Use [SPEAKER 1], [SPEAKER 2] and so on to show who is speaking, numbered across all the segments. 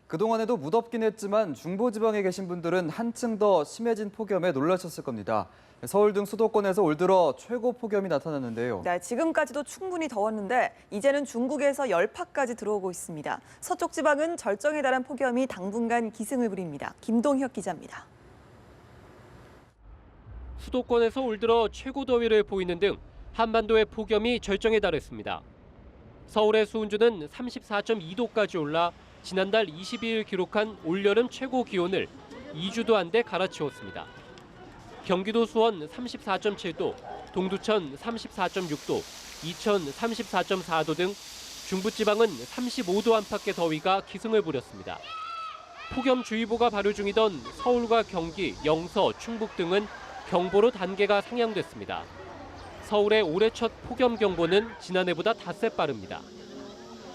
[SPEAKER 1] 그동안에도 무덥긴 했지만 중부지방에 계신 분들은 한층 더 심해진 폭염에 놀라셨을 겁니다. 서울 등 수도권에서 올 들어 최고 폭염이 나타났는데요.
[SPEAKER 2] 네, 지금까지도 충분히 더웠는데 이제는 중국에서 열파까지 들어오고 있습니다. 서쪽 지방은 절정에 달한 폭염이 당분간 기승을 부립니다. 김동혁 기자입니다.
[SPEAKER 3] 수도권에서 올 들어 최고 더위를 보이는 등 한반도의 폭염이 절정에 달했습니다. 서울의 수온주는 34.2도까지 올라 지난달 22일 기록한 올여름 최고 기온을 2주도 안 돼 갈아치웠습니다. 경기도 수원 34.7도, 동두천 34.6도, 이천 34.4도 등 중부지방은 35도 안팎의 더위가 기승을 부렸습니다. 폭염주의보가 발효 중이던 서울과 경기, 영서, 충북 등은 경보로 단계가 상향됐습니다. 서울의 올해 첫 폭염경보는 지난해보다 닷새 빠릅니다.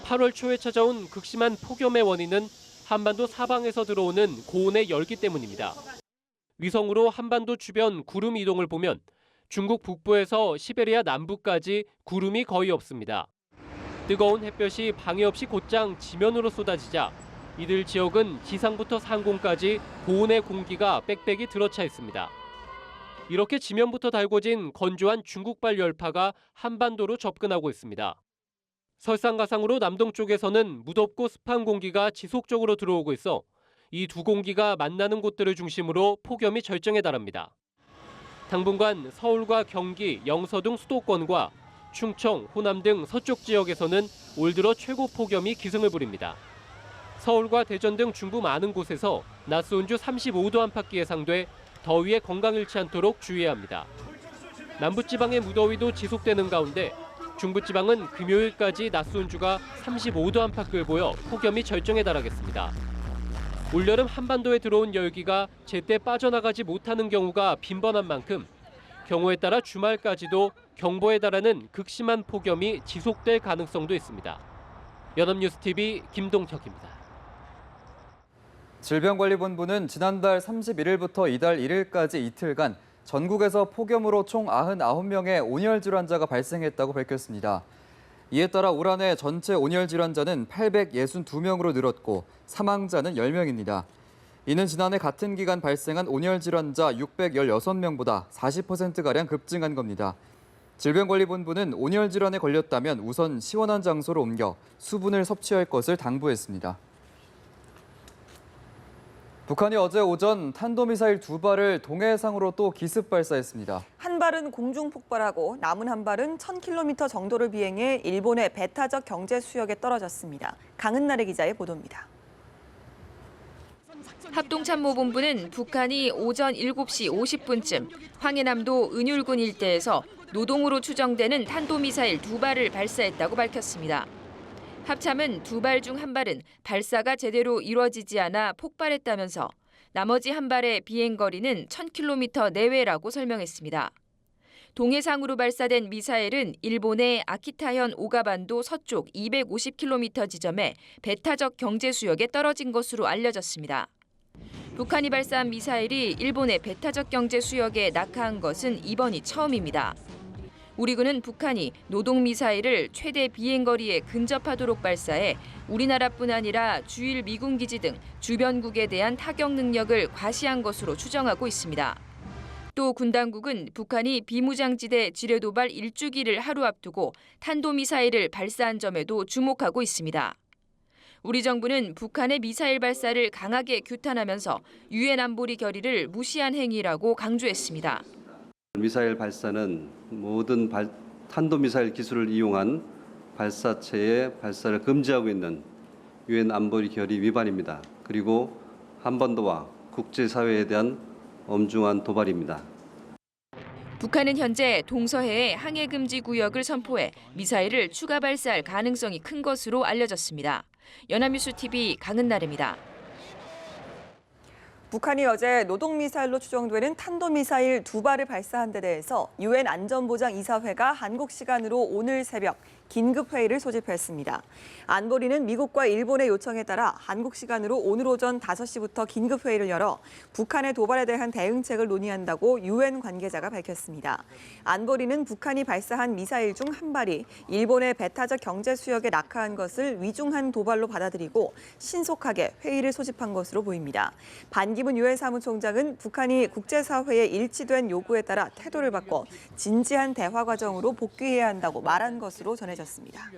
[SPEAKER 3] 8월 초에 찾아온 극심한 폭염의 원인은 한반도 사방에서 들어오는 고온의 열기 때문입니다. 위성으로 한반도 주변 구름 이동을 보면 중국 북부에서 시베리아 남부까지 구름이 거의 없습니다. 뜨거운 햇볕이 방해 없이 곧장 지면으로 쏟아지자 이들 지역은 지상부터 상공까지 고온의 공기가 빽빽이 들어차 있습니다. 이렇게 지면부터 달궈진 건조한 중국발 열파가 한반도로 접근하고 있습니다. 설상가상으로 남동쪽에서는 무덥고 습한 공기가 지속적으로 들어오고 있어 이 두 공기가 만나는 곳들을 중심으로 폭염이 절정에 달합니다. 당분간 서울과 경기, 영서 등 수도권과 충청, 호남 등 서쪽 지역에서는 올 들어 최고 폭염이 기승을 부립니다. 서울과 대전 등 중부 많은 곳에서 낮 수온주 35도 안팎이 예상돼 더위에 건강 잃지 않도록 주의해야 합니다. 남부지방의 무더위도 지속되는 가운데 중부지방은 금요일까지 낮 수온주가 35도 안팎을 보여 폭염이 절정에 달하겠습니다. 올여름 한반도에 들어온 열기가 제때 빠져나가지 못하는 경우가 빈번한 만큼 경우에 따라 주말까지도 경보에 달하는 극심한 폭염이 지속될 가능성도 있습니다. 연합뉴스TV 김동혁입니다.
[SPEAKER 1] 질병관리본부는 지난달 31일부터 이달 1일까지 이틀간 전국에서 폭염으로 총 99명의 온열 질환자가 발생했다고 밝혔습니다. 이에 따라 올 한 해 전체 온열 질환자는 862명으로 늘었고 사망자는 10명입니다. 이는 지난해 같은 기간 발생한 온열 질환자 616명보다 40%가량 급증한 겁니다. 질병관리본부는 온열 질환에 걸렸다면 우선 시원한 장소로 옮겨 수분을 섭취할 것을 당부했습니다. 북한이 어제 오전 탄도미사일 2발을 동해상으로 또 기습 발사했습니다.
[SPEAKER 2] 한 발은 공중 폭발하고 남은 한 발은 1000km 정도를 비행해 일본의 배타적 경제 수역에 떨어졌습니다. 강은나래 기자의 보도입니다.
[SPEAKER 4] 합동참모본부는 북한이 오전 7시 50분쯤 황해남도 은율군 일대에서 노동으로 추정되는 탄도미사일 2발을 발사했다고 밝혔습니다. 합참은 2발 중 한 발은 발사가 제대로 이루어지지 않아 폭발했다면서 나머지 한 발의 비행거리는 1000km 내외라고 설명했습니다. 동해상으로 발사된 미사일은 일본의 아키타현 오가반도 서쪽 250km 지점에 배타적 경제 수역에 떨어진 것으로 알려졌습니다. 북한이 발사한 미사일이 일본의 배타적 경제 수역에 낙하한 것은 이번이 처음입니다. 우리 군은 북한이 노동미사일을 최대 비행거리에 근접하도록 발사해 우리나라뿐 아니라 주일 미군 기지 등 주변국에 대한 타격 능력을 과시한 것으로 추정하고 있습니다. 또 군 당국은 북한이 비무장지대 지뢰도발 1주기를 하루 앞두고 탄도미사일을 발사한 점에도 주목하고 있습니다. 우리 정부는 북한의 미사일 발사를 강하게 규탄하면서 유엔 안보리 결의를 무시한 행위라고 강조했습니다.
[SPEAKER 5] 미사일 발사는 모든 탄도미사일 기술을 이용한 발사체의 발사를 금지하고 있는 유엔 안보리 결의 위반입니다. 그리고 한반도와 국제사회에 대한 엄중한 도발입니다.
[SPEAKER 4] 북한은 현재 동서해에 항해금지 구역을 선포해 미사일을 추가 발사할 가능성이 큰 것으로 알려졌습니다. 연합뉴스TV 강은나래입니다.
[SPEAKER 2] 북한이 어제 노동미사일로 추정되는 탄도미사일 2발을 발사한 데 대해서 유엔 안전보장이사회가 한국 시간으로 오늘 새벽 긴급 회의를 소집했습니다. 안보리는 미국과 일본의 요청에 따라 한국 시간으로 오늘 오전 5시부터 긴급 회의를 열어 북한의 도발에 대한 대응책을 논의한다고 유엔 관계자가 밝혔습니다. 안보리는 북한이 발사한 미사일 중 한 발이 일본의 배타적 경제 수역에 낙하한 것을 위중한 도발로 받아들이고 신속하게 회의를 소집한 것으로 보입니다. 반기문 유엔 사무총장은 북한이 국제사회의 일치된 요구에 따라 태도를 바꿔 진지한 대화 과정으로 복귀해야 한다고 말한 것으로 전해졌습니다.